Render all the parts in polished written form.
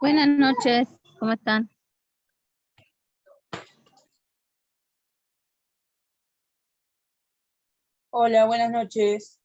Buenas noches, ¿cómo están? Hola, buenas noches.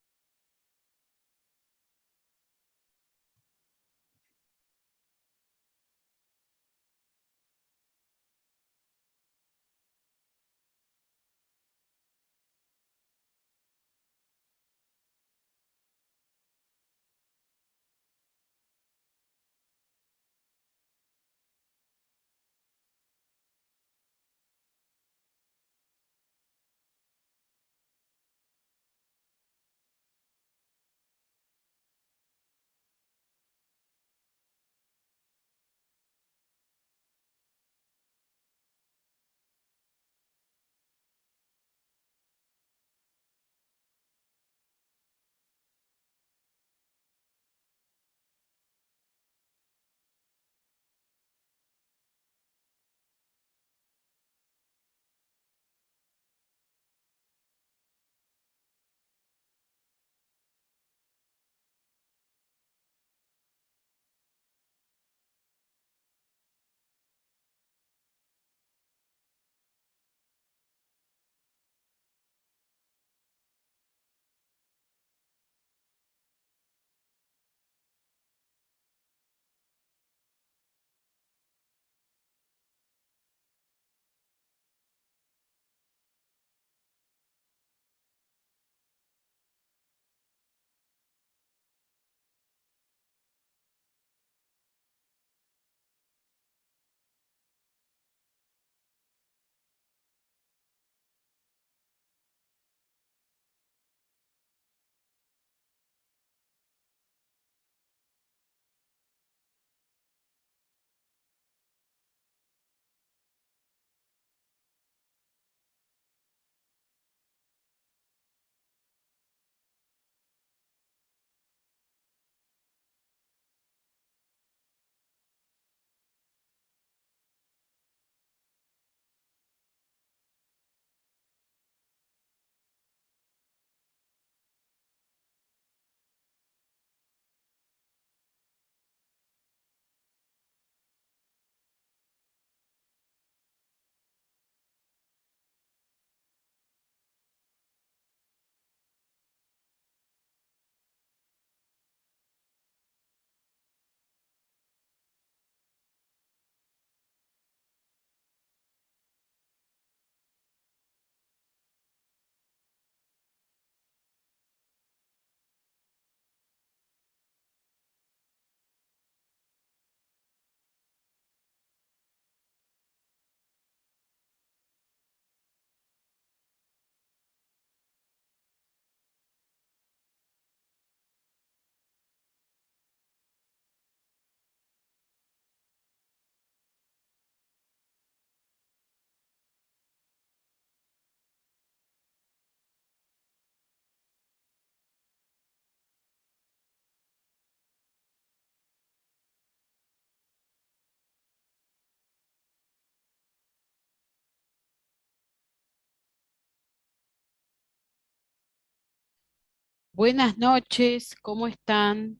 Buenas noches, ¿cómo están?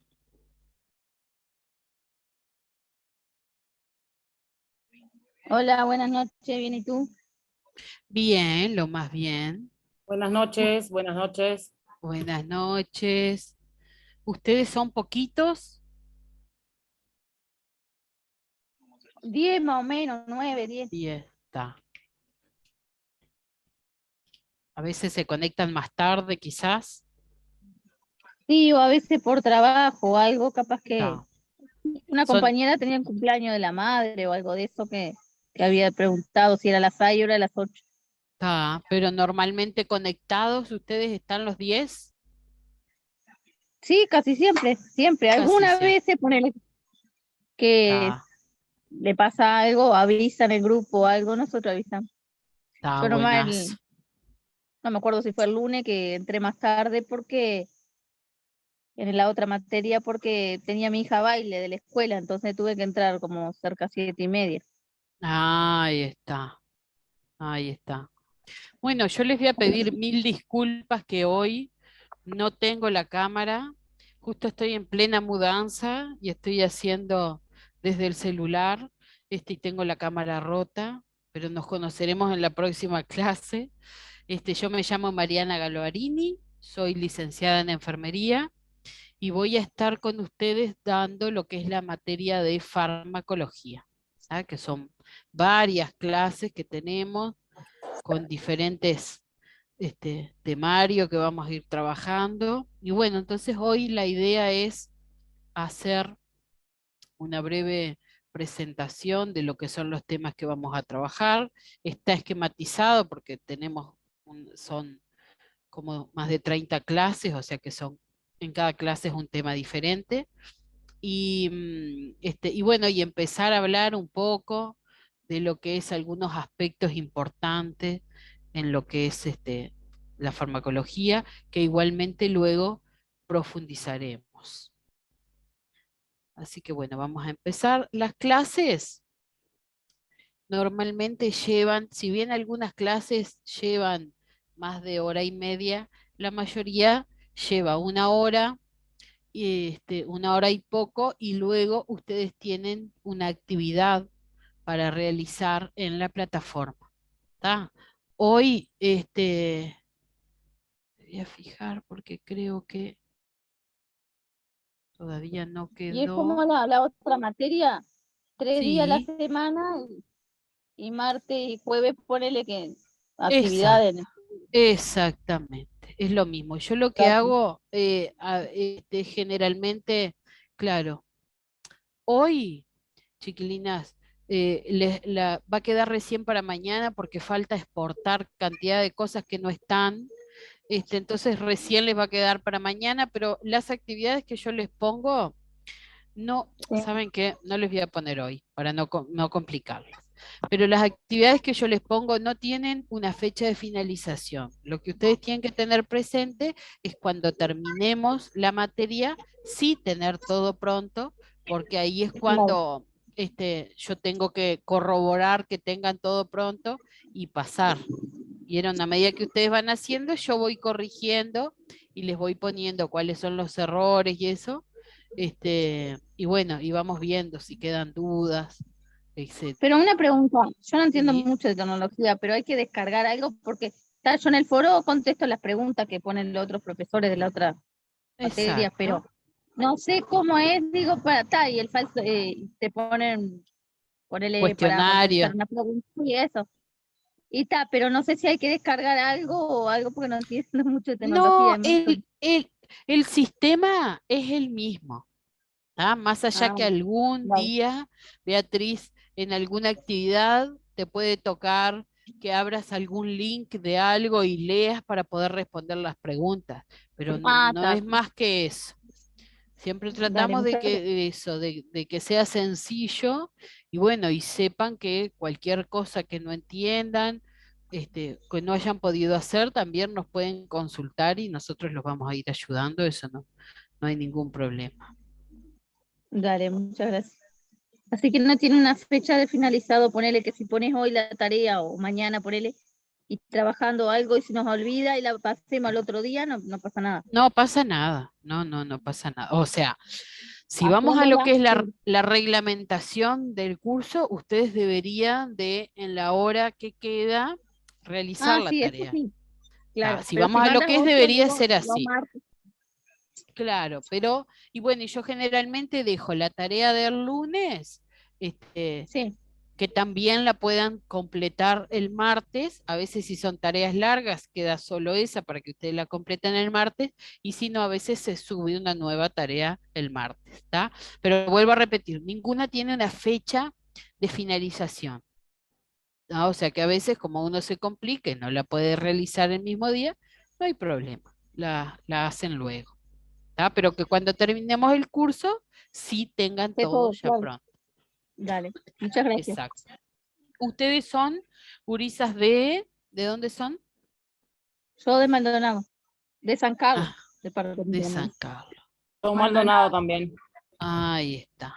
Hola, buenas noches, bien, ¿y tú? Bien, lo más bien. Buenas noches, buenas noches. Buenas noches. ¿Ustedes son poquitos? 10 más o menos, 9, 10. Y está. A veces se conectan más tarde, quizás. Sí, o a veces por trabajo o algo, capaz que Está. una Son, compañera tenía el cumpleaños de la madre o algo de eso que había preguntado si era a las 6 o era a las 8. está, pero normalmente conectados, ¿ustedes están los 10? Sí, casi siempre, siempre. Casi Algunas siempre. veces ponele que Está, le pasa algo, avisan el grupo o algo, nosotros avisamos. está Yo nomás, buenas. no me acuerdo si fue el lunes que entré más tarde porque en la otra materia porque tenía mi hija baile de la escuela, entonces tuve que entrar como cerca 7:30. Ahí está, ahí está. Bueno, yo les voy a pedir mil disculpas que hoy no tengo la cámara. Justo estoy en plena mudanza y estoy haciendo desde el celular, y tengo la cámara rota, pero nos conoceremos en la próxima clase. Yo me llamo Mariana Galoarini, soy licenciada en enfermería y voy a estar con ustedes dando lo que es la materia de farmacología, ¿ah? Que son varias clases que tenemos con diferentes temarios que vamos a ir trabajando. Y bueno, entonces hoy la idea es hacer una breve presentación de lo que son los temas que vamos a trabajar. Está esquematizado porque son como más de 30 clases, o sea que en cada clase es un tema diferente. Y bueno, y empezar a hablar un poco de lo que es algunos aspectos importantes en lo que es la farmacología, que igualmente luego profundizaremos. Así que bueno, vamos a empezar. Las clases normalmente llevan, si bien algunas clases llevan más de hora y media, la mayoría lleva una hora, una hora y poco, y luego ustedes tienen una actividad para realizar en la plataforma. ¿Tá? Hoy, voy a fijar porque creo que todavía no Y es como quedó. la otra materia, 3 días a la Sí, semana y martes y jueves ponele que exacto. actividades. Exactamente, es lo mismo. Yo lo que hago generalmente, claro, hoy, chiquilinas, va a quedar recién para mañana porque falta exportar cantidad de cosas que no están. Entonces recién les va a quedar para mañana, pero las actividades que yo les pongo, no, ¿saben qué? No les voy a poner hoy para no complicarlas. Pero las actividades que yo les pongo no tienen una fecha de finalización. Lo que ustedes tienen que tener presente es cuando terminemos la materia, sí tener todo pronto, porque ahí es Claro. cuando yo tengo que corroborar que tengan todo pronto y pasar. ¿Vieron? A medida que ustedes van haciendo, yo voy corrigiendo y les voy poniendo cuáles son los errores y eso. Y bueno, y vamos viendo si quedan dudas, Pero etcétera. una pregunta, yo no entiendo Sí, mucho de tecnología, pero hay que descargar algo porque yo en el foro contesto las preguntas que ponen los otros profesores de la otra materia, pero exacto. no sé cómo es, digo, para y el falso, te ponele para contestar Cuestionario. una pregunta y eso. Y pero no sé si hay que descargar algo o algo porque no entiendo mucho de tecnología. No, Hay mucho. el sistema es el mismo. ¿Tá? Más allá Ah, que algún vale. día, Beatriz, en alguna actividad te puede tocar que abras algún link de algo y leas para poder responder las preguntas, pero Ah, no está. es más que eso. Siempre Dale, tratamos de muchas que gracias. de eso, de que sea sencillo y bueno, y sepan que cualquier cosa que no entiendan, que no hayan podido hacer, también nos pueden consultar y nosotros los vamos a ir ayudando, eso no hay ningún problema. Dale, muchas gracias. Así que no tiene una fecha de finalizado, ponele que si pones hoy la tarea o mañana, ponele, y trabajando algo y se nos olvida y la pasemos al otro día, no pasa nada. No pasa nada, no pasa nada. O sea, si vamos a lo Haciéndola, que es la, sí. la reglamentación del curso, ustedes deberían de, en la hora que queda, realizar Ah, la sí, eso tarea. sí, Ah, claro. si Pero si vamos a lo mandas que es, otro, debería digo, ser los así. martes. Claro, pero, y bueno, y yo generalmente dejo la tarea del lunes, Sí, que también la puedan completar el martes. A veces si son tareas largas, queda solo esa para que ustedes la completen el martes, y si no, a veces se sube una nueva tarea el martes, ¿está? Pero vuelvo a repetir, ninguna tiene una fecha de finalización. ¿Ah? O sea que a veces como uno se complica y no la puede realizar el mismo día, no hay problema, la hacen luego. ¿Tá? Pero que cuando terminemos el curso, sí tengan sé todo todo, ya claro. pronto. Dale, muchas gracias. Exacto. ¿Ustedes son gurisas de dónde son? Yo de Maldonado, de San Carlos, Ah, departamento de de San Maldonado. Carlos. Don Maldonado también. Ahí está.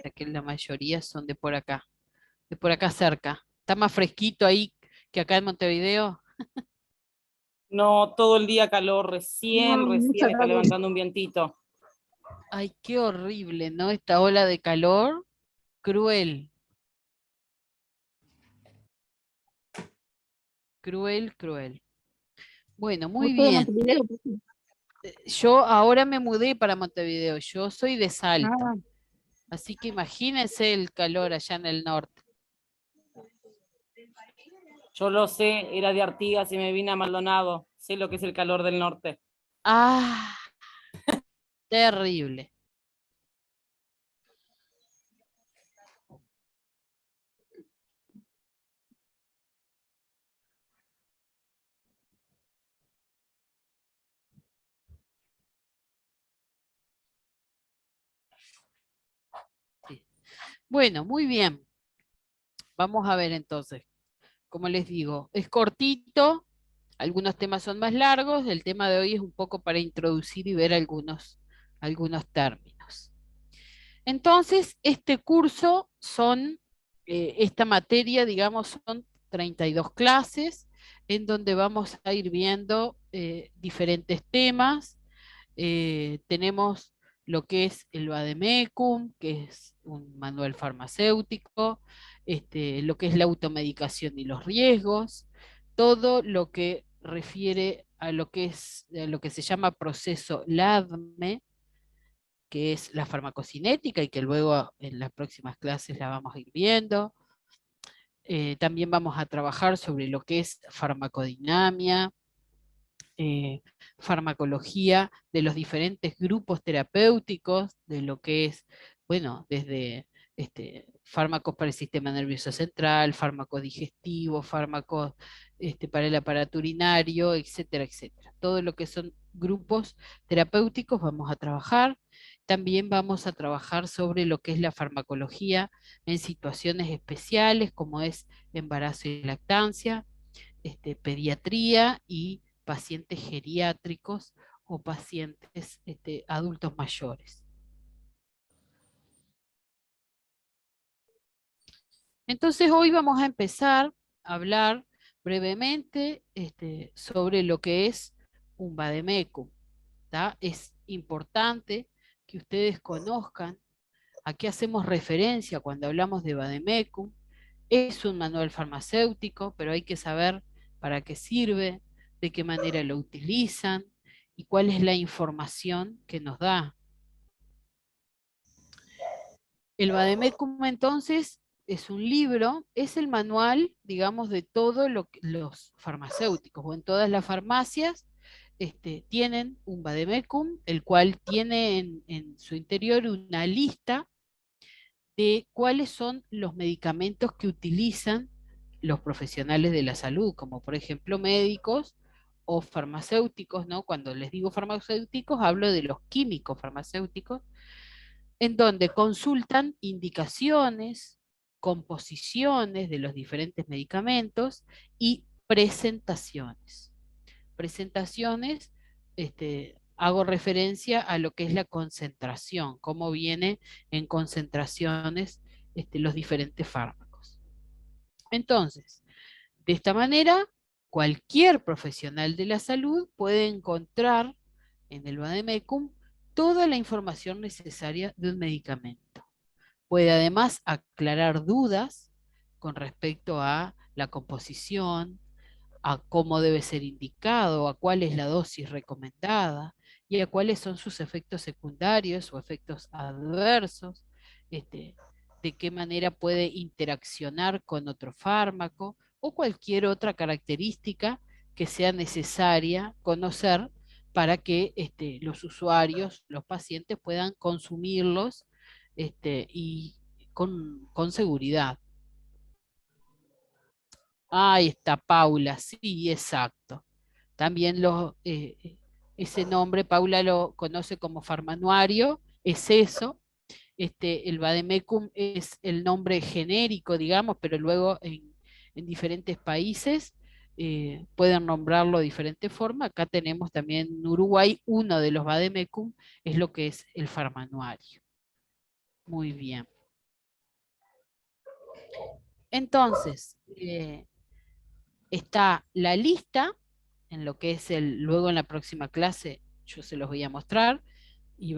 Ya que la mayoría son de por acá cerca. Está más fresquito ahí que acá en Montevideo. No, todo el día calor, No, recién mucha está calor. levantando un vientito. Ay, qué horrible, ¿no? Esta ola de calor, cruel, cruel, cruel. Bueno, muy ¿Vos sos de bien. Montevideo? Yo ahora me mudé para Montevideo, yo soy de Salta, Ah, así que imagínense el calor allá en el norte. Yo lo sé, era de Artigas y me vine a Maldonado. Sé lo que es el calor del norte. Ah, terrible. Sí. Bueno, muy bien. Vamos a ver entonces. Como les digo, es cortito, algunos temas son más largos, el tema de hoy es un poco para introducir y ver algunos términos. Entonces, este curso esta materia, digamos, son 32 clases en donde vamos a ir viendo diferentes temas. Tenemos lo que es el Vademecum, que es un manual farmacéutico, lo que es la automedicación y los riesgos, todo lo que refiere a a lo que se llama proceso LADME, que es la farmacocinética y que luego en las próximas clases la vamos a ir viendo. También vamos a trabajar sobre lo que es farmacodinamia, eh, farmacología de los diferentes grupos terapéuticos, de lo que es, bueno, desde fármacos para el sistema nervioso central, fármacos digestivos, fármacos para el aparato urinario, etcétera, etcétera. Todo lo que son grupos terapéuticos vamos a trabajar. También vamos a trabajar sobre lo que es la farmacología en situaciones especiales, como es embarazo y lactancia, pediatría y pacientes geriátricos o pacientes adultos mayores. Entonces hoy vamos a empezar a hablar brevemente sobre lo que es un vademecum. ¿Tá? Es importante que ustedes conozcan a qué hacemos referencia cuando hablamos de vademecum. Es un manual farmacéutico, pero hay que saber para qué sirve, de qué manera lo utilizan y cuál es la información que nos da. El Vademecum entonces es un libro, es el manual, digamos, de todos los farmacéuticos o en todas las farmacias tienen un Vademecum, el cual tiene en su interior una lista de cuáles son los medicamentos que utilizan los profesionales de la salud, como por ejemplo médicos o farmacéuticos, ¿no? Cuando les digo farmacéuticos, hablo de los químicos farmacéuticos, en donde consultan indicaciones, composiciones de los diferentes medicamentos y presentaciones. Presentaciones, hago referencia a lo que es la concentración, cómo viene en concentraciones los diferentes fármacos. Entonces, de esta manera, cualquier profesional de la salud puede encontrar en el Vademecum toda la información necesaria de un medicamento. Puede además aclarar dudas con respecto a la composición, a cómo debe ser indicado, a cuál es la dosis recomendada y a cuáles son sus efectos secundarios o efectos adversos, este, de qué manera puede interaccionar con otro fármaco o cualquier otra característica que sea necesaria conocer para que los usuarios, los pacientes puedan consumirlos y con seguridad. Ahí está Paula, sí, exacto. También ese nombre, Paula lo conoce como farmanuario, es eso. El Vademecum es el nombre genérico, digamos, pero luego en diferentes países pueden nombrarlo de diferente forma. Acá tenemos también en Uruguay uno de los Vademecum, es lo que es el farmanuario. Muy bien. Entonces, está la lista, en lo que es luego en la próxima clase yo se los voy a mostrar, y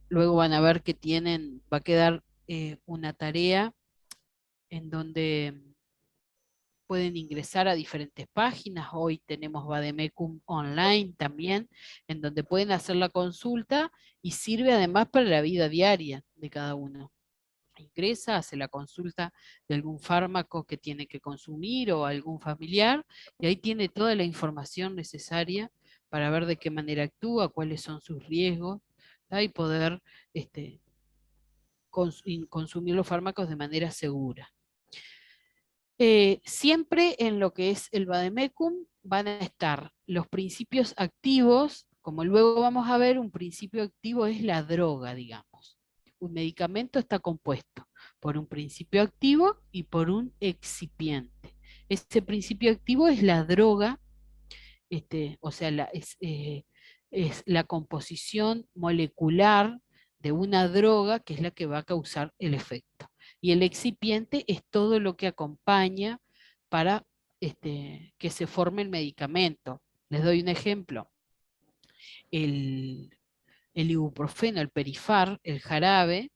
luego van a ver que va a quedar una tarea en donde pueden ingresar a diferentes páginas. Hoy tenemos Vademecum Online también, en donde pueden hacer la consulta y sirve además para la vida diaria de cada uno. Ingresa, hace la consulta de algún fármaco que tiene que consumir o algún familiar, y ahí tiene toda la información necesaria para ver de qué manera actúa, cuáles son sus riesgos, ¿tá? Y poder consumir los fármacos de manera segura. Siempre en lo que es el vademecum van a estar los principios activos, como luego vamos a ver, un principio activo es la droga, digamos. Un medicamento está compuesto por un principio activo y por un excipiente. Este principio activo es la droga, o sea, es la composición molecular de una droga que es la que va a causar el efecto. Y el excipiente es todo lo que acompaña para que se forme el medicamento. Les doy un ejemplo. El ibuprofeno, el perifar, el jarabe,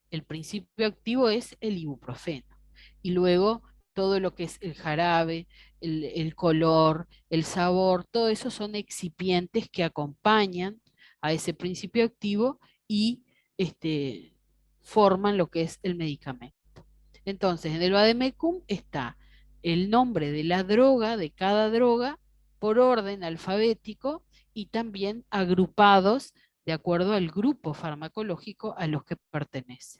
el principio activo es el ibuprofeno. Y luego todo lo que es el jarabe, el color, el sabor, todo eso son excipientes que acompañan a ese principio activo y forman lo que es el medicamento. Entonces, en el vademecum está el nombre de la droga, de cada droga, por orden alfabético y también agrupados de acuerdo al grupo farmacológico a los que pertenece.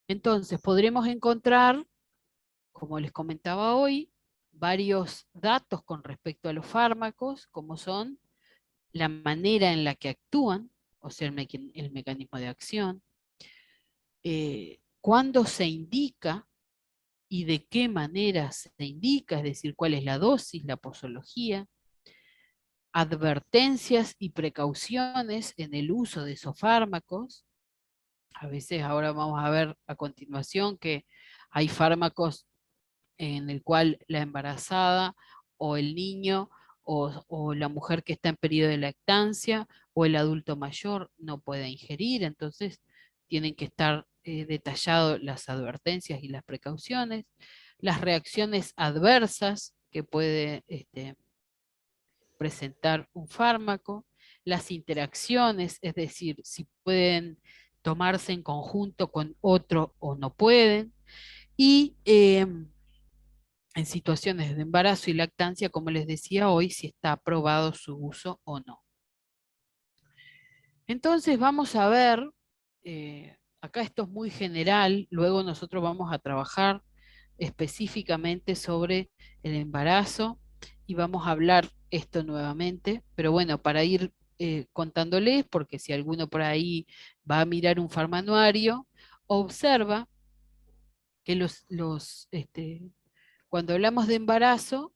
Entonces, podremos encontrar, como les comentaba hoy, varios datos con respecto a los fármacos, como son la manera en la que actúan, o sea, el mecanismo de acción, cuándo se indica y de qué manera se indica, es decir, cuál es la dosis, la posología, advertencias y precauciones en el uso de esos fármacos. A veces ahora vamos a ver a continuación que hay fármacos en el cual la embarazada o el niño o la mujer que está en periodo de lactancia o el adulto mayor no puede ingerir, entonces tienen que estar detalladas las advertencias y las precauciones, las reacciones adversas que puede presentar un fármaco, las interacciones, es decir, si pueden tomarse en conjunto con otro o no pueden, y en situaciones de embarazo y lactancia, como les decía hoy, si está aprobado su uso o no. Entonces vamos a ver, acá esto es muy general, luego nosotros vamos a trabajar específicamente sobre el embarazo y vamos a hablar esto nuevamente, pero bueno, para ir contándoles, porque si alguno por ahí va a mirar un farmanuario, observa que cuando hablamos de embarazo,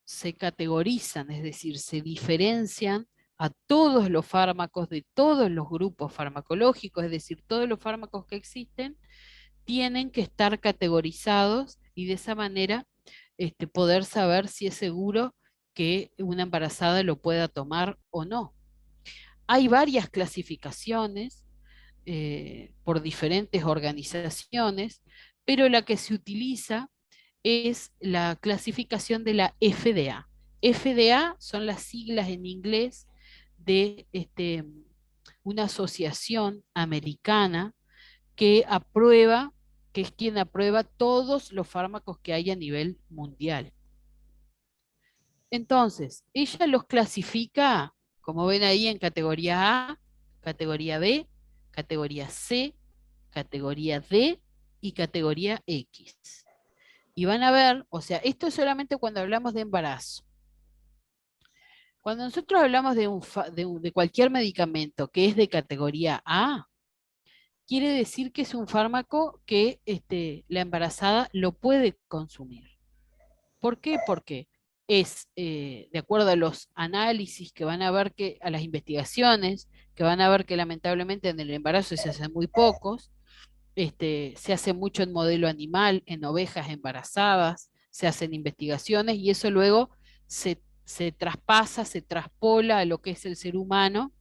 se categorizan, es decir, se diferencian a todos los fármacos de todos los grupos farmacológicos, es decir, todos los fármacos que existen tienen que estar categorizados y de esa manera poder saber si es seguro que una embarazada lo pueda tomar o no. Hay varias clasificaciones por diferentes organizaciones, pero la que se utiliza es la clasificación de la FDA. FDA son las siglas en inglés de una asociación americana que aprueba, que es quien aprueba todos los fármacos que hay a nivel mundial. Entonces, ella los clasifica, como ven ahí, en categoría A, categoría B, categoría C, categoría D y categoría X. Y van a ver, o sea, esto es solamente cuando hablamos de embarazo. Cuando nosotros hablamos de cualquier medicamento que es de categoría A, quiere decir que es un fármaco que la embarazada lo puede consumir. ¿Por qué? Porque es, de acuerdo a los análisis que van a ver a las investigaciones, que van a ver que lamentablemente en el embarazo se hacen muy pocos, se hace mucho en modelo animal, en ovejas embarazadas, se hacen investigaciones y eso luego se se traspasa, se traspola a lo que es el ser humano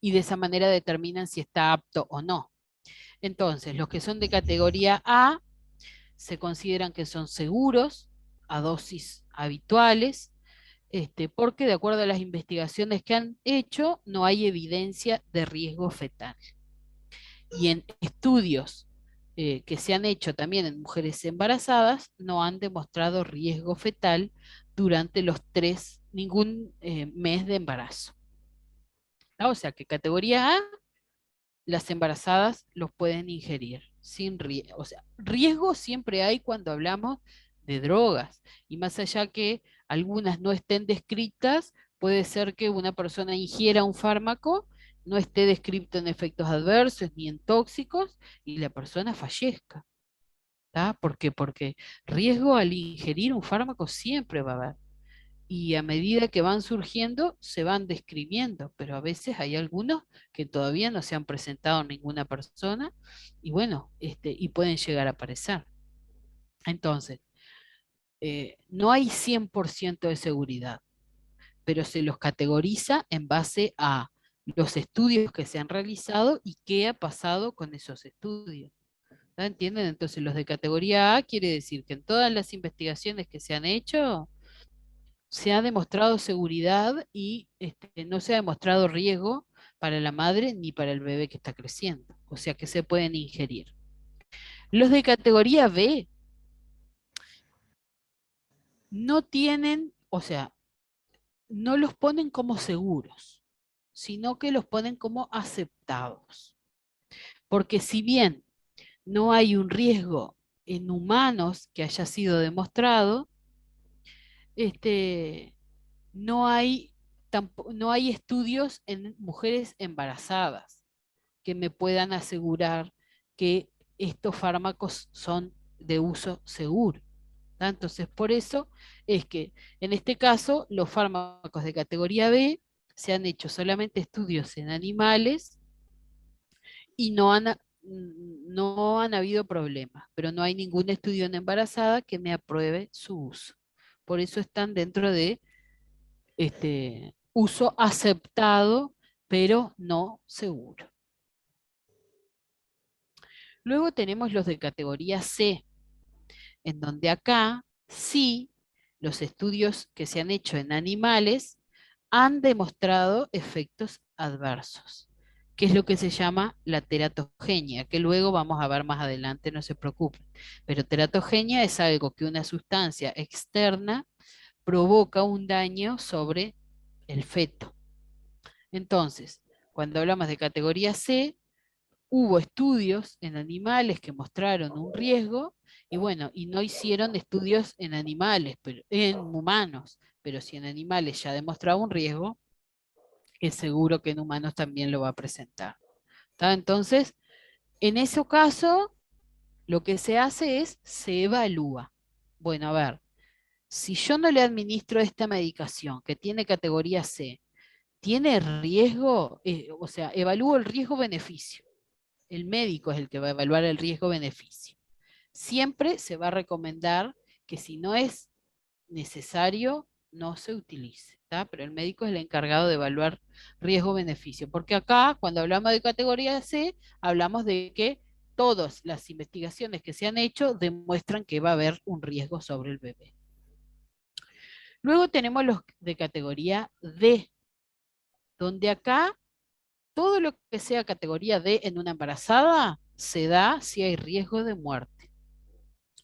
y de esa manera determinan si está apto o no. Entonces, los que son de categoría A se consideran que son seguros a dosis habituales, porque de acuerdo a las investigaciones que han hecho, no hay evidencia de riesgo fetal. Y en estudios que se han hecho también en mujeres embarazadas, no han demostrado riesgo fetal durante ningún mes de embarazo. ¿No? O sea que categoría A, las embarazadas los pueden ingerir sin riesgo. O sea, riesgo siempre hay cuando hablamos de drogas. Y más allá que algunas no estén descritas, puede ser que una persona ingiera un fármaco, no esté descrito en efectos adversos ni en tóxicos y la persona fallezca. ¿Tá? ¿Por qué? Porque riesgo al ingerir un fármaco siempre va a haber. Y a medida que van surgiendo, se van describiendo, pero a veces hay algunos que todavía no se han presentado en ninguna persona y bueno, y pueden llegar a aparecer. Entonces, no hay 100% de seguridad, pero se los categoriza en base a los estudios que se han realizado y qué ha pasado con esos estudios. ¿No entienden? Entonces, los de categoría A quiere decir que en todas las investigaciones que se han hecho, se ha demostrado seguridad y no se ha demostrado riesgo para la madre ni para el bebé que está creciendo. O sea que se pueden ingerir. Los de categoría B no tienen, o sea, no los ponen como seguros, sino que los ponen como aceptados. Porque si bien no hay un riesgo en humanos que haya sido demostrado, no hay, no hay estudios en mujeres embarazadas que me puedan asegurar que estos fármacos son de uso seguro. ¿Tá? Entonces, por eso es que en este caso los fármacos de categoría B se han hecho solamente estudios en animales y no han habido problemas, pero no hay ningún estudio en embarazada que me apruebe su uso. Por eso están dentro de uso aceptado, pero no seguro. Luego tenemos los de categoría C, en donde acá sí los estudios que se han hecho en animales han demostrado efectos adversos, que es lo que se llama la teratogenia, que luego vamos a ver más adelante, no se preocupen. Pero teratogenia es algo que una sustancia externa provoca un daño sobre el feto. Entonces, cuando hablamos de categoría C, hubo estudios en animales que mostraron un riesgo y bueno, y no hicieron estudios en animales, pero en humanos, pero si en animales ya demostraba un riesgo, es seguro que en humanos también lo va a presentar. ¿Tá? Entonces, en ese caso, lo que se hace es, se evalúa. Bueno, a ver, si yo no le administro esta medicación que tiene categoría C, ¿tiene riesgo? O sea, evalúo el riesgo-beneficio. El médico es el que va a evaluar el riesgo-beneficio. Siempre se va a recomendar que si no es necesario, no se utilice, ¿tá? Pero el médico es el encargado de evaluar riesgo-beneficio, porque acá, cuando hablamos de categoría C, hablamos de que todas las investigaciones que se han hecho demuestran que va a haber un riesgo sobre el bebé. Luego tenemos los de categoría D, donde acá todo lo que sea categoría D en una embarazada se da si hay riesgo de muerte.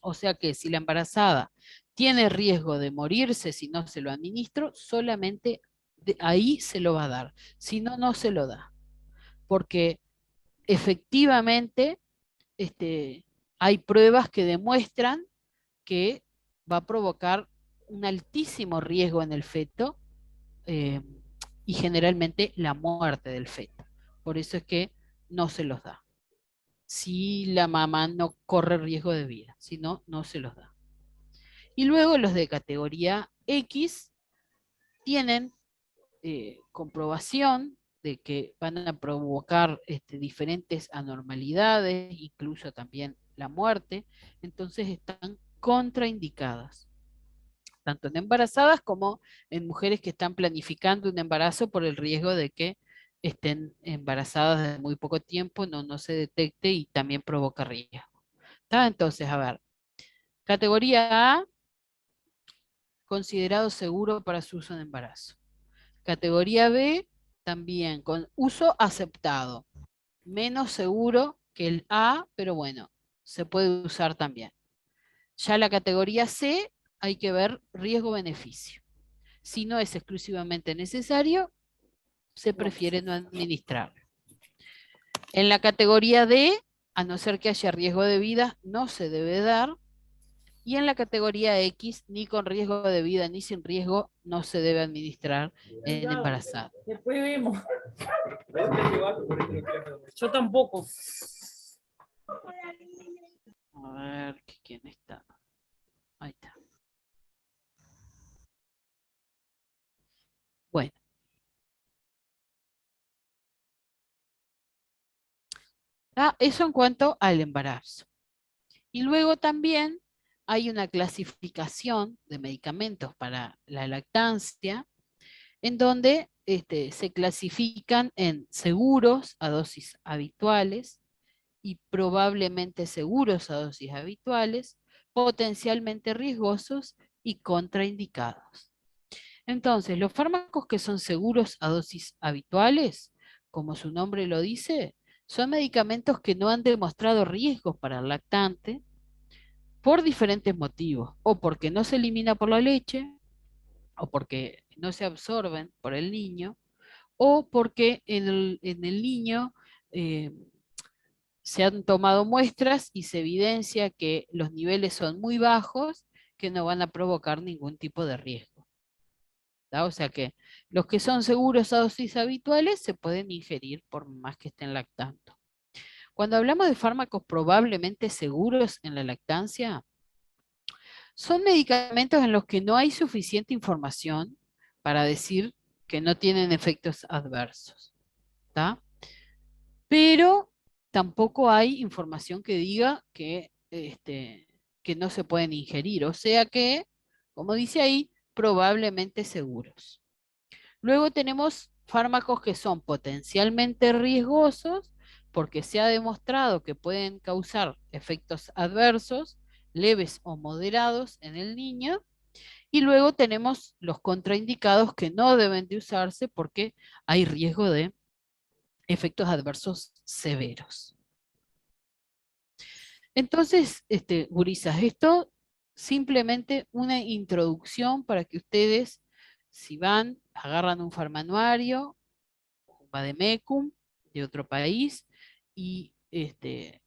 O sea que si la embarazada tiene riesgo de morirse si no se lo administro, solamente ahí se lo va a dar. Si no, no se lo da. Porque efectivamente hay pruebas que demuestran que va a provocar un altísimo riesgo en el feto y generalmente la muerte del feto. Por eso es que no se los da. Si la mamá no corre riesgo de vida, si no, no se los da. Y luego los de categoría X tienen comprobación de que van a provocar diferentes anormalidades, incluso también la muerte, entonces están contraindicadas. tanto en embarazadas como en mujeres que están planificando un embarazo por el riesgo de que estén embarazadas de muy poco tiempo, no se detecte y también provoca riesgo. ¿Está? Entonces, a ver, categoría A, considerado seguro para su uso en embarazo. Categoría B, también con uso aceptado, menos seguro que el A, pero bueno, se puede usar también. Ya la categoría C, hay que ver riesgo-beneficio. Si no es exclusivamente necesario, se prefiere no administrar. En la categoría D, a no ser que haya riesgo de vida, no se debe dar. Y en la categoría X, ni con riesgo de vida ni sin riesgo, no se debe administrar en embarazada. Después vemos. Yo tampoco. A ver, ¿quién está? Ahí está. Bueno. Eso en cuanto al embarazo. Y luego también hay una clasificación de medicamentos para la lactancia, en donde se clasifican en seguros a dosis habituales y probablemente seguros a dosis habituales, potencialmente riesgosos y contraindicados. Entonces, los fármacos que son seguros a dosis habituales, como su nombre lo dice, son medicamentos que no han demostrado riesgos para el lactante por diferentes motivos, o porque no se elimina por la leche, o porque no se absorben por el niño, o porque en el niño eh, se han tomado muestras y se evidencia que los niveles son muy bajos, que no van a provocar ningún tipo de riesgo. ¿Tá? O sea que los que son seguros a dosis habituales se pueden ingerir por más que estén lactando. Cuando hablamos de fármacos probablemente seguros en la lactancia, son medicamentos en los que no hay suficiente información para decir que no tienen efectos adversos. ¿Tá? Pero tampoco hay información que diga que no se pueden ingerir. O sea que, como dice ahí, probablemente seguros. Luego tenemos fármacos que son potencialmente riesgosos porque se ha demostrado que pueden causar efectos adversos, leves o moderados en el niño. Y luego tenemos los contraindicados que no deben de usarse porque hay riesgo de efectos adversos severos. Entonces, gurisas, esto simplemente una introducción para que ustedes, si van, agarran un farmanuario, un vademecum de otro país y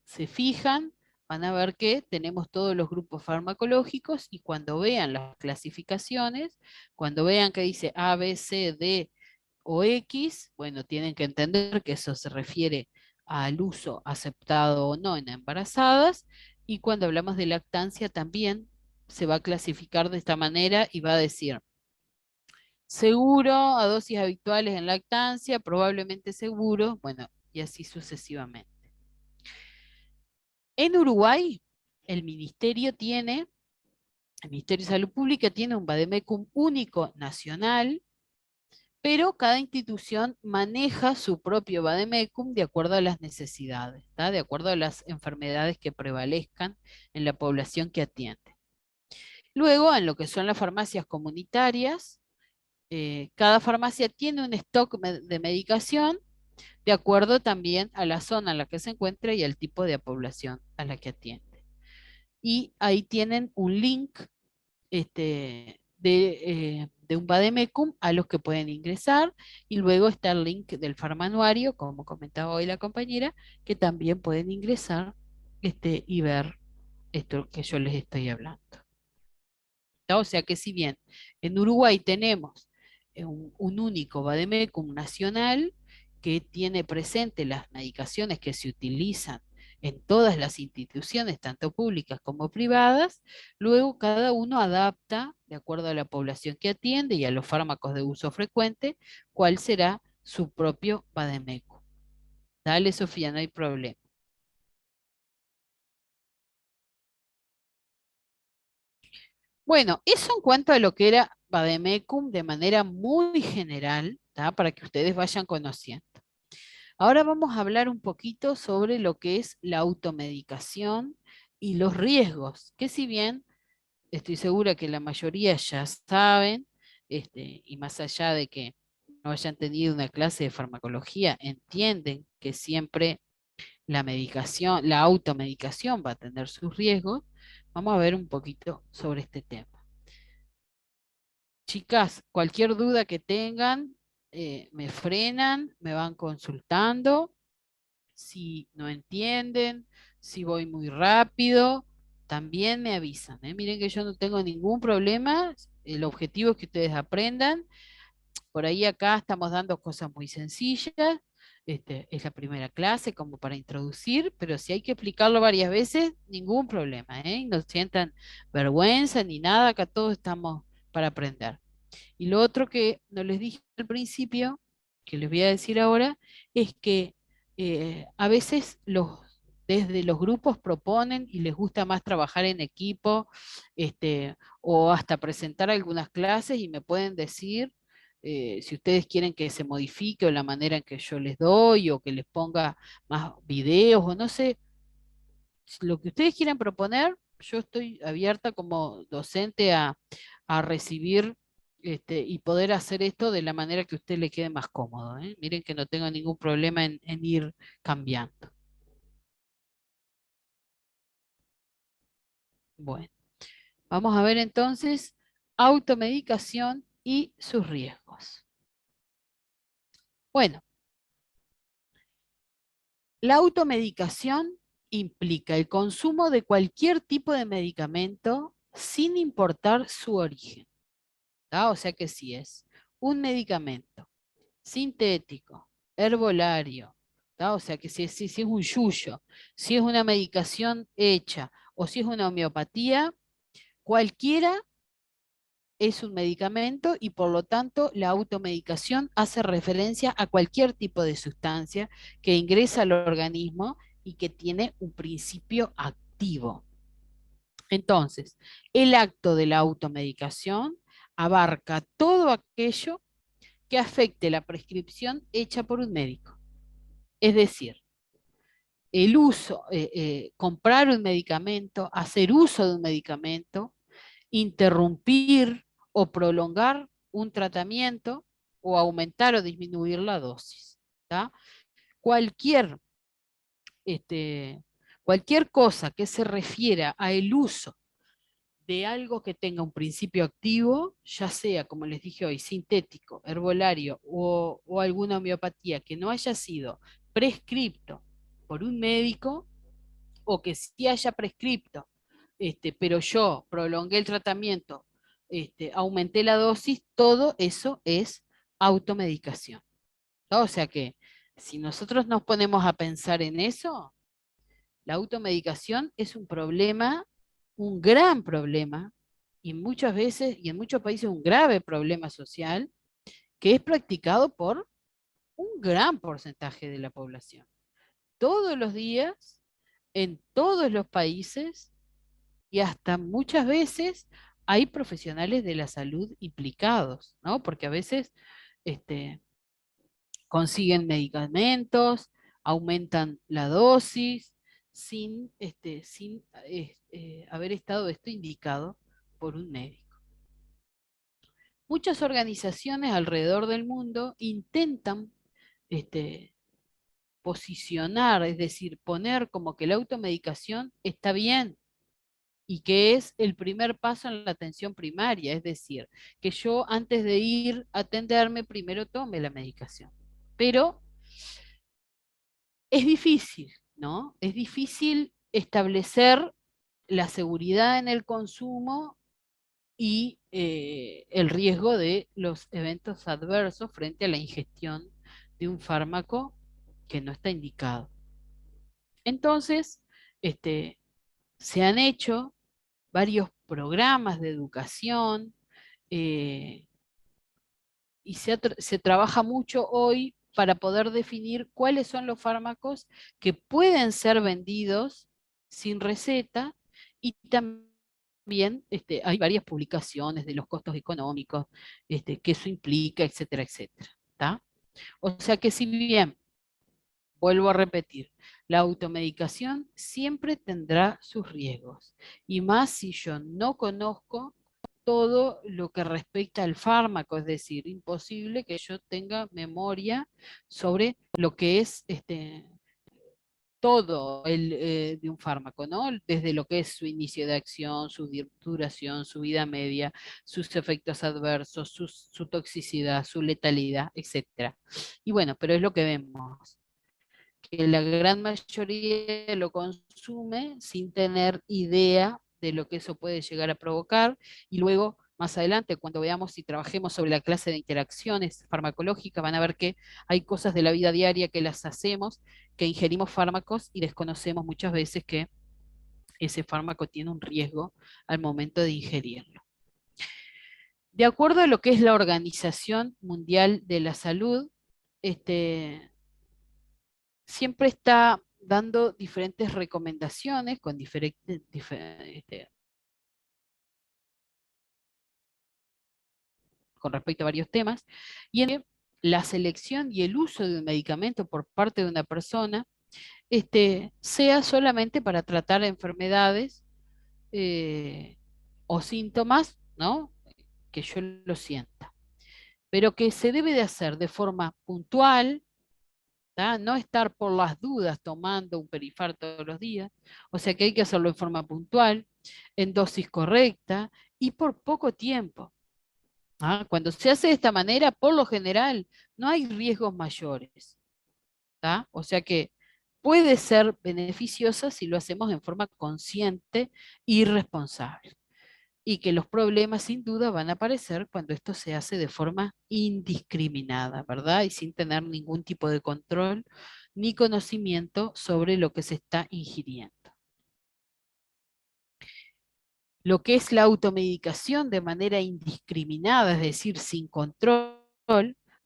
se fijan, van a ver que tenemos todos los grupos farmacológicos y cuando vean las clasificaciones, cuando vean que dice A, B, C, D o X, bueno, tienen que entender que eso se refiere al uso aceptado o no en embarazadas, y cuando hablamos de lactancia también se va a clasificar de esta manera y va a decir seguro a dosis habituales en lactancia, probablemente seguro, bueno, y así sucesivamente. En Uruguay, el Ministerio de Salud Pública tiene un vademecum único nacional, pero cada institución maneja su propio vademecum de acuerdo a las necesidades, ¿tá? De acuerdo a las enfermedades que prevalezcan en la población que atiende. Luego, en lo que son las farmacias comunitarias, cada farmacia tiene un stock de medicación de acuerdo también a la zona en la que se encuentra y al tipo de población a la que atiende. Y ahí tienen un link de un vademecum a los que pueden ingresar, y luego está el link del farmanuario, como comentaba hoy la compañera, que también pueden ingresar y ver esto que yo les estoy hablando. ¿Tá? O sea que si bien en Uruguay tenemos un único vademecum nacional que tiene presente las medicaciones que se utilizan en todas las instituciones, tanto públicas como privadas, luego cada uno adapta, de acuerdo a la población que atiende y a los fármacos de uso frecuente, cuál será su propio vademecum. Dale, Sofía, no hay problema. Bueno, eso en cuanto a lo que era Vademecum de manera muy general, ¿tá? Para que ustedes vayan conociendo. Ahora vamos a hablar un poquito sobre lo que es la automedicación y los riesgos, que si bien estoy segura que la mayoría ya saben, y más allá de que no hayan tenido una clase de farmacología, entienden que siempre la medicación, la automedicación va a tener sus riesgos. Vamos a ver un poquito sobre este tema. Chicas, cualquier duda que tengan, me frenan, me van consultando. Si no entienden, si voy muy rápido, también me avisan, ¿eh? Miren que yo no tengo ningún problema. El objetivo es que ustedes aprendan. Por ahí acá estamos dando cosas muy sencillas. Es la primera clase como para introducir, pero si hay que explicarlo varias veces, ningún problema, ¿eh? Y no sientan vergüenza ni nada, acá todos estamos para aprender. Y lo otro que no les dije al principio, que les voy a decir ahora, es que a veces desde los grupos proponen y les gusta más trabajar en equipo, o hasta presentar algunas clases y me pueden decir si ustedes quieren que se modifique o la manera en que yo les doy o que les ponga más videos o no sé, lo que ustedes quieran proponer, yo estoy abierta como docente a recibir y poder hacer esto de la manera que a usted le quede más cómodo, ¿eh? Miren que no tengo ningún problema en ir cambiando. Bueno, vamos a ver entonces automedicación y sus riesgos. Bueno, la automedicación implica el consumo de cualquier tipo de medicamento sin importar su origen. ¿Tá? O sea que si es un medicamento sintético, herbolario, ¿tá? O sea que si es un yuyo, si es una medicación hecha o si es una homeopatía, cualquiera es un medicamento y por lo tanto la automedicación hace referencia a cualquier tipo de sustancia que ingresa al organismo y que tiene un principio activo. Entonces, el acto de la automedicación abarca todo aquello que afecte la prescripción hecha por un médico. Es decir, el uso, comprar un medicamento, hacer uso de un medicamento, interrumpir o prolongar un tratamiento o aumentar o disminuir la dosis. ¿Tá? Cualquier, cualquier cosa que se refiera a el uso de algo que tenga un principio activo, ya sea, como les dije hoy, sintético, herbolario o alguna homeopatía que no haya sido prescripto por un médico o que sí haya prescripto, pero yo prolongué el tratamiento, aumenté la dosis, todo eso es automedicación. ¿No? O sea que si nosotros nos ponemos a pensar en eso, la automedicación es un problema, un gran problema, y muchas veces, y en muchos países, un grave problema social, que es practicado por un gran porcentaje de la población. Todos los días, en todos los países, y hasta muchas veces hay profesionales de la salud implicados, ¿no? Porque a veces consiguen medicamentos, aumentan la dosis, sin haber estado esto indicado por un médico. Muchas organizaciones alrededor del mundo intentan posicionar, es decir, poner como que la automedicación está bien y que es el primer paso en la atención primaria, es decir, que yo antes de ir a atenderme primero tome la medicación. Pero es difícil, ¿no? Es difícil establecer la seguridad en el consumo y el riesgo de los eventos adversos frente a la ingestión de un fármaco que no está indicado. Entonces, se han hecho varios programas de educación y se trabaja mucho hoy para poder definir cuáles son los fármacos que pueden ser vendidos sin receta y también también hay varias publicaciones de los costos económicos, que eso implica, etcétera, etcétera. ¿Tá? O sea que si bien, vuelvo a repetir, la automedicación siempre tendrá sus riesgos, y más si yo no conozco todo lo que respecta al fármaco, es decir, imposible que yo tenga memoria sobre lo que es todo de un fármaco, ¿no? Desde lo que es su inicio de acción, su duración, su vida media, sus efectos adversos, su toxicidad, su letalidad, etcétera. Y bueno, pero es lo que vemos, que la gran mayoría lo consume sin tener idea de lo que eso puede llegar a provocar, y luego más adelante, cuando veamos y trabajemos sobre la clase de interacciones farmacológicas, van a ver que hay cosas de la vida diaria que las hacemos, que ingerimos fármacos y desconocemos muchas veces que ese fármaco tiene un riesgo al momento de ingerirlo. De acuerdo a lo que es la Organización Mundial de la Salud, siempre está dando diferentes recomendaciones con diferentes, con respecto a varios temas, y en la selección y el uso de un medicamento por parte de una persona sea solamente para tratar enfermedades o síntomas, ¿no? Que yo lo sienta, pero que se debe de hacer de forma puntual, ¿tá? No estar por las dudas tomando un perifar todos los días, o sea que hay que hacerlo en forma puntual, en dosis correcta y por poco tiempo. ¿Ah? Cuando se hace de esta manera, por lo general, no hay riesgos mayores. ¿Tá? O sea que puede ser beneficiosa si lo hacemos en forma consciente y responsable. Y que los problemas sin duda van a aparecer cuando esto se hace de forma indiscriminada, ¿verdad? Y sin tener ningún tipo de control ni conocimiento sobre lo que se está ingiriendo. Lo que es la automedicación de manera indiscriminada, es decir, sin control,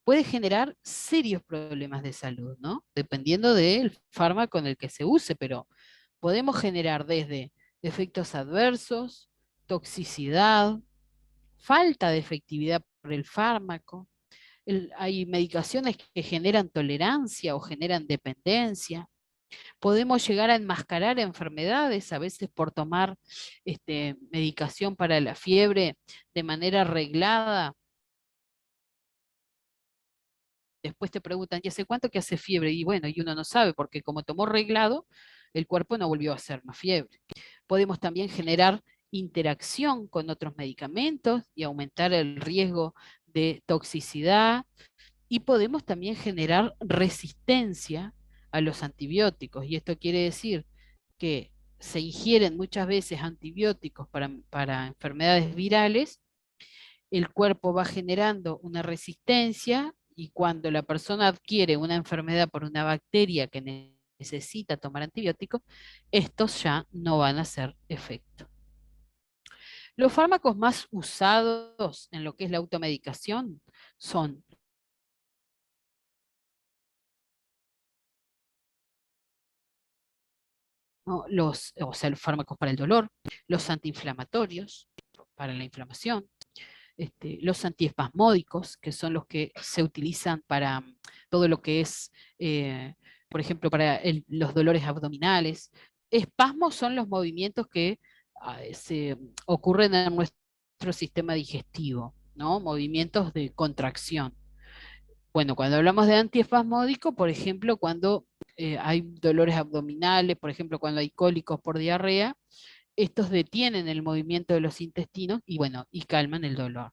puede generar serios problemas de salud, ¿no? Dependiendo del fármaco en el que se use, pero podemos generar desde efectos adversos, toxicidad, falta de efectividad por el fármaco. Hay medicaciones que generan tolerancia o generan dependencia. Podemos llegar a enmascarar enfermedades, a veces por tomar medicación para la fiebre de manera reglada. Después te preguntan, ¿y hace cuánto que hace fiebre? Y bueno, y uno no sabe, porque como tomó reglado, el cuerpo no volvió a hacer más fiebre. Podemos también generar interacción con otros medicamentos y aumentar el riesgo de toxicidad. Y podemos también generar resistencia a los antibióticos. Y esto quiere decir que se ingieren muchas veces antibióticos para enfermedades virales, el cuerpo va generando una resistencia, y cuando la persona adquiere una enfermedad por una bacteria que necesita tomar antibióticos, estos ya no van a hacer efecto. Los fármacos más usados en lo que es la automedicación son ¿no? Los fármacos para el dolor, los antiinflamatorios para la inflamación, los antiespasmódicos, que son los que se utilizan para todo lo que es, por ejemplo, para los dolores abdominales. Espasmos son los movimientos que se ocurren en nuestro sistema digestivo, ¿no? Movimientos de contracción. Bueno, cuando hablamos de antiespasmódico, por ejemplo, cuando hay dolores abdominales, por ejemplo, cuando hay cólicos por diarrea, estos detienen el movimiento de los intestinos y bueno, y calman el dolor.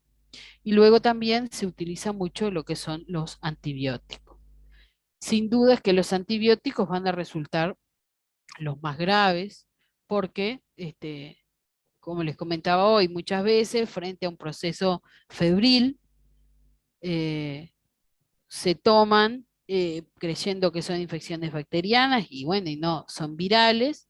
Y luego también se utiliza mucho lo que son los antibióticos. Sin duda es que los antibióticos van a resultar los más graves porque, como les comentaba hoy, muchas veces frente a un proceso febril, se toman creyendo que son infecciones bacterianas y bueno, y no, son virales,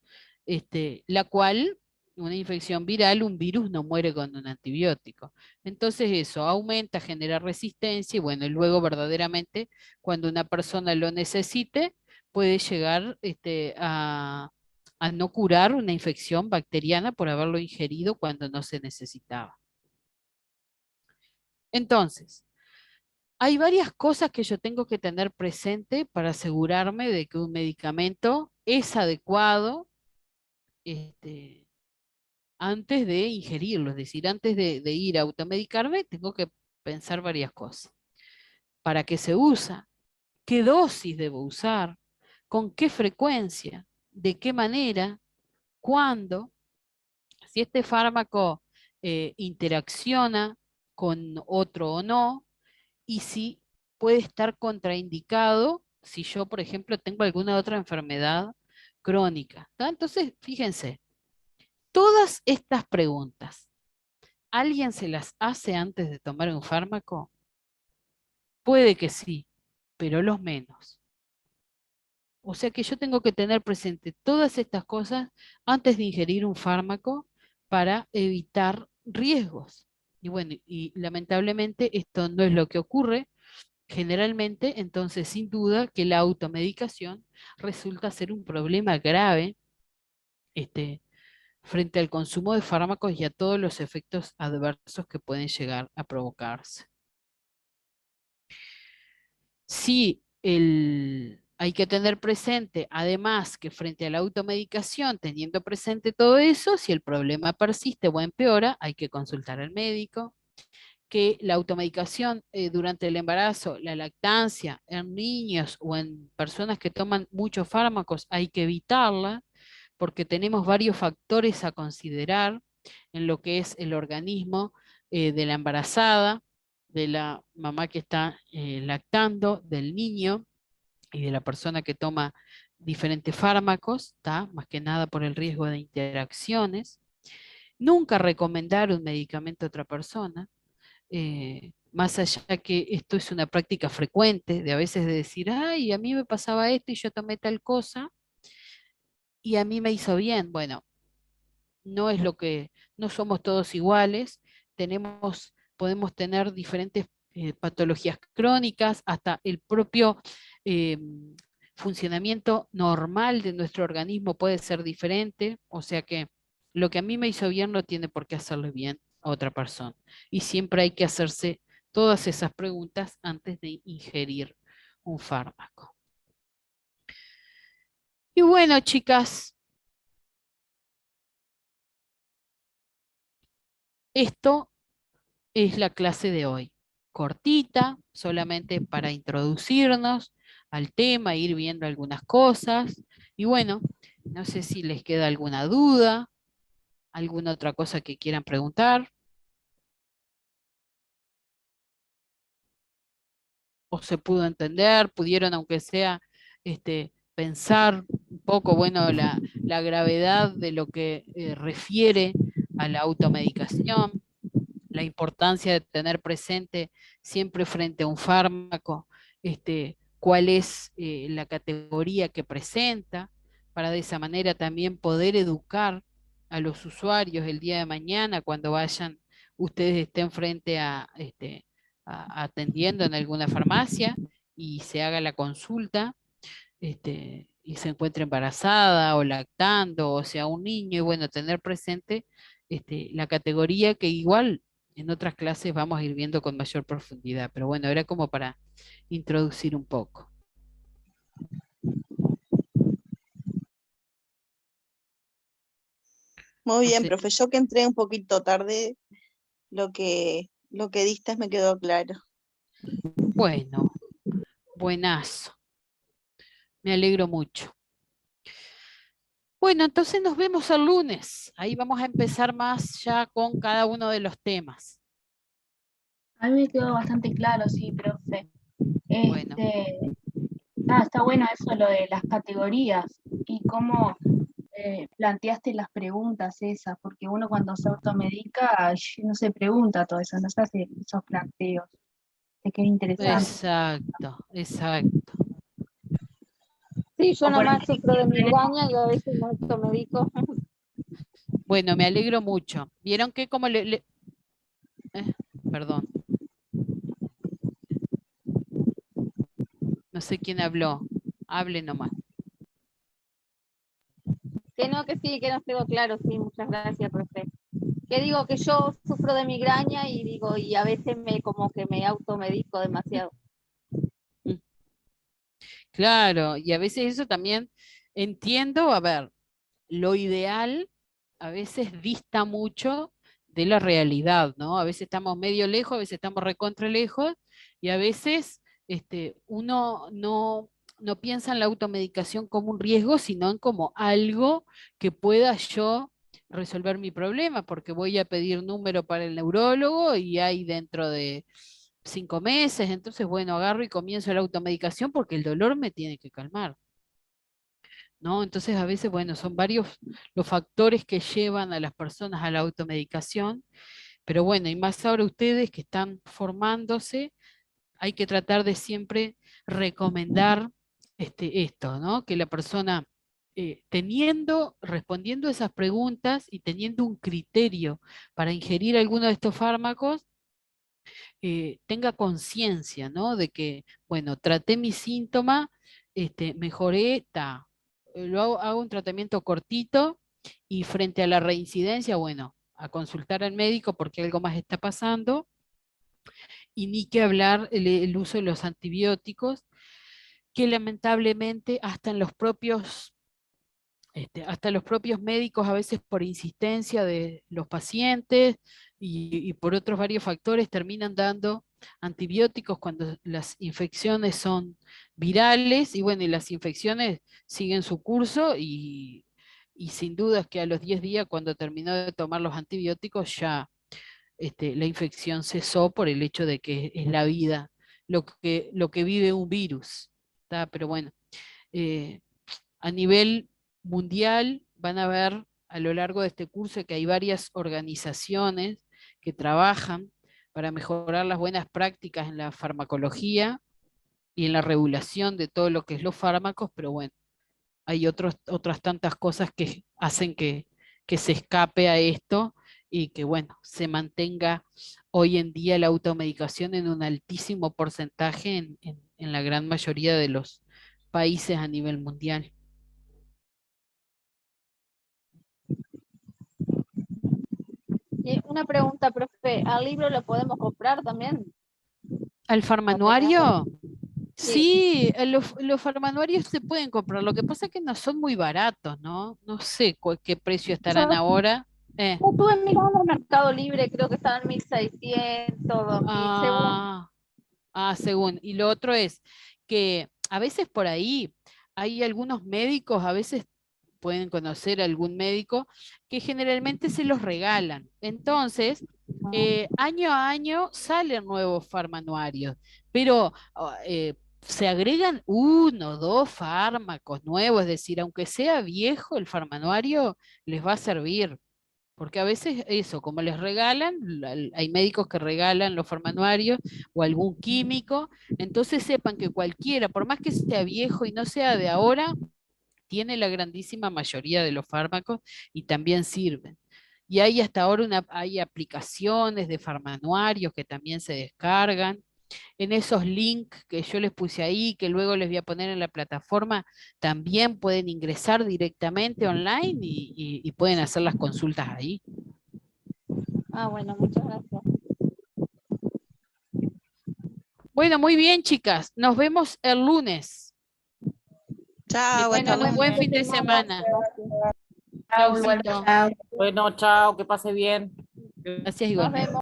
la cual una infección viral, un virus no muere con un antibiótico. Entonces eso aumenta, genera resistencia y bueno, y luego verdaderamente cuando una persona lo necesite puede llegar a a no curar una infección bacteriana por haberlo ingerido cuando no se necesitaba. Entonces, hay varias cosas que yo tengo que tener presente para asegurarme de que un medicamento es adecuado antes de ingerirlo. Es decir, antes de ir a automedicarme, tengo que pensar varias cosas. ¿Para qué se usa? ¿Qué dosis debo usar? ¿Con qué frecuencia? ¿De qué manera? ¿Cuándo? Si este fármaco interacciona con otro o no, y si puede estar contraindicado si yo, por ejemplo, tengo alguna otra enfermedad crónica. ¿Tá? Entonces, fíjense, todas estas preguntas, ¿alguien se las hace antes de tomar un fármaco? Puede que sí, pero los menos. O sea que yo tengo que tener presente todas estas cosas antes de ingerir un fármaco para evitar riesgos. Y bueno, y lamentablemente esto no es lo que ocurre generalmente, entonces sin duda que la automedicación resulta ser un problema grave frente al consumo de fármacos y a todos los efectos adversos que pueden llegar a provocarse. Sí, hay que tener presente, además, que frente a la automedicación, teniendo presente todo eso, si el problema persiste o empeora, hay que consultar al médico, que la automedicación durante el embarazo, la lactancia, en niños o en personas que toman muchos fármacos, hay que evitarla, porque tenemos varios factores a considerar en lo que es el organismo de la embarazada, de la mamá que está lactando, del niño y de la persona que toma diferentes fármacos, ¿tá? Más que nada por el riesgo de interacciones. Nunca recomendar un medicamento a otra persona, más allá que esto es una práctica frecuente, de a veces de decir, ay, a mí me pasaba esto y yo tomé tal cosa y a mí me hizo bien. Bueno, no es lo que, no somos todos iguales, podemos tener diferentes patologías crónicas, hasta el propio eh, funcionamiento normal de nuestro organismo puede ser diferente, o sea que lo que a mí me hizo bien no tiene por qué hacerle bien a otra persona. Y siempre hay que hacerse todas esas preguntas antes de ingerir un fármaco. Y bueno, chicas, esto es la clase de hoy. Cortita, solamente para introducirnos al tema, ir viendo algunas cosas. Y bueno, no sé si les queda alguna duda, alguna otra cosa que quieran preguntar. O se pudo entender, pudieron, aunque sea, pensar un poco, bueno, la gravedad de lo que refiere a la automedicación, la importancia de tener presente siempre frente a un fármaco, cuál es la categoría que presenta, para de esa manera también poder educar a los usuarios el día de mañana cuando vayan, ustedes estén frente atendiendo en alguna farmacia y se haga la consulta, y se encuentre embarazada o lactando, o sea, un niño, y bueno, tener presente la categoría que igual en otras clases vamos a ir viendo con mayor profundidad, pero bueno, era como para introducir un poco. Muy bien, Sí. profe. Yo que entré un poquito tarde, lo que diste me quedó claro. Bueno, buenazo. Me alegro mucho. Bueno, entonces nos vemos el lunes. Ahí vamos a empezar más ya con cada uno de los temas. A mí me quedó bastante claro, sí, profe. Bueno, Está bueno eso lo de las categorías y cómo planteaste las preguntas esas, porque uno cuando se automedica no se pregunta todo eso, no se hace esos planteos. Te queda interesante. exacto, exacto. Sí, yo O por nomás sufro de ejemplo, migraña y a veces me automedico. Bueno, me alegro mucho. ¿Vieron que como perdón, no sé quién habló. Hable nomás. Que no, que sí, que no tengo claro, sí, muchas gracias, profe. Que digo que yo sufro de migraña y digo, y a veces como que me automedico demasiado. Claro, y a veces eso también entiendo, a ver, lo ideal a veces dista mucho de la realidad, ¿no? A veces estamos medio lejos, a veces estamos recontra lejos, y a veces uno no piensa en la automedicación como un riesgo, sino en como algo que pueda yo resolver mi problema, porque voy a pedir número para el neurólogo y hay dentro de 5 meses, entonces, bueno, agarro y comienzo la automedicación porque el dolor me tiene que calmar. ¿No? Entonces, a veces, bueno, son varios los factores que llevan a las personas a la automedicación, pero bueno, y más ahora ustedes que están formándose, hay que tratar de siempre recomendar esto, ¿no? Que la persona, respondiendo esas preguntas y teniendo un criterio para ingerir alguno de estos fármacos, tenga conciencia, ¿no? De que, bueno, traté mi síntoma, mejoré, hago un tratamiento cortito y frente a la reincidencia, bueno, a consultar al médico porque algo más está pasando y ni que hablar el uso de los antibióticos, que lamentablemente hasta los propios médicos, a veces por insistencia de los pacientes y por otros varios factores, terminan dando antibióticos cuando las infecciones son virales, y bueno, y las infecciones siguen su curso y sin dudas que a los 10 días, cuando terminó de tomar los antibióticos, ya la infección cesó por el hecho de que es la vida lo que vive un virus. ¿Tá? Pero bueno, a nivel mundial van a ver a lo largo de este curso que hay varias organizaciones que trabajan para mejorar las buenas prácticas en la farmacología y en la regulación de todo lo que es los fármacos, pero bueno, hay otras tantas cosas que hacen que se escape a esto y que, bueno, se mantenga hoy en día la automedicación en un altísimo porcentaje en la gran mayoría de los países a nivel mundial. Y una pregunta, profe, ¿al libro lo podemos comprar también? ¿Al farmanuario? Sí. Sí, los farmanuarios se pueden comprar. Lo que pasa es que no son muy baratos, ¿no? No sé qué precio estarán Yo ahora. estuve mirando en Mercado Libre, creo que estaban 1.600, 2.000, según. Según. Y lo otro es que a veces por ahí hay algunos médicos, a veces pueden conocer a algún médico que generalmente se los regalan. Entonces, año a año salen nuevos farmanuarios, pero se agregan 1 o 2 fármacos nuevos, es decir, aunque sea viejo el farmanuario, les va a servir. Porque a veces eso, como les regalan, hay médicos que regalan los farmanuarios o algún químico, entonces sepan que cualquiera, por más que sea viejo y no sea de ahora, tiene la grandísima mayoría de los fármacos y también sirven. Y hay hasta ahora hay aplicaciones de farmanuarios que también se descargan. En esos links que yo les puse ahí, que luego les voy a poner en la plataforma, también pueden ingresar directamente online y pueden hacer las consultas ahí. Bueno, muchas gracias. Bueno, muy bien, chicas. Nos vemos el lunes. Chao, Que hasta tengan un luego. buen fin de semana. Chau, igual. Chaucito. Bueno, chao, que pase bien. Gracias Nos igualmente. vemos.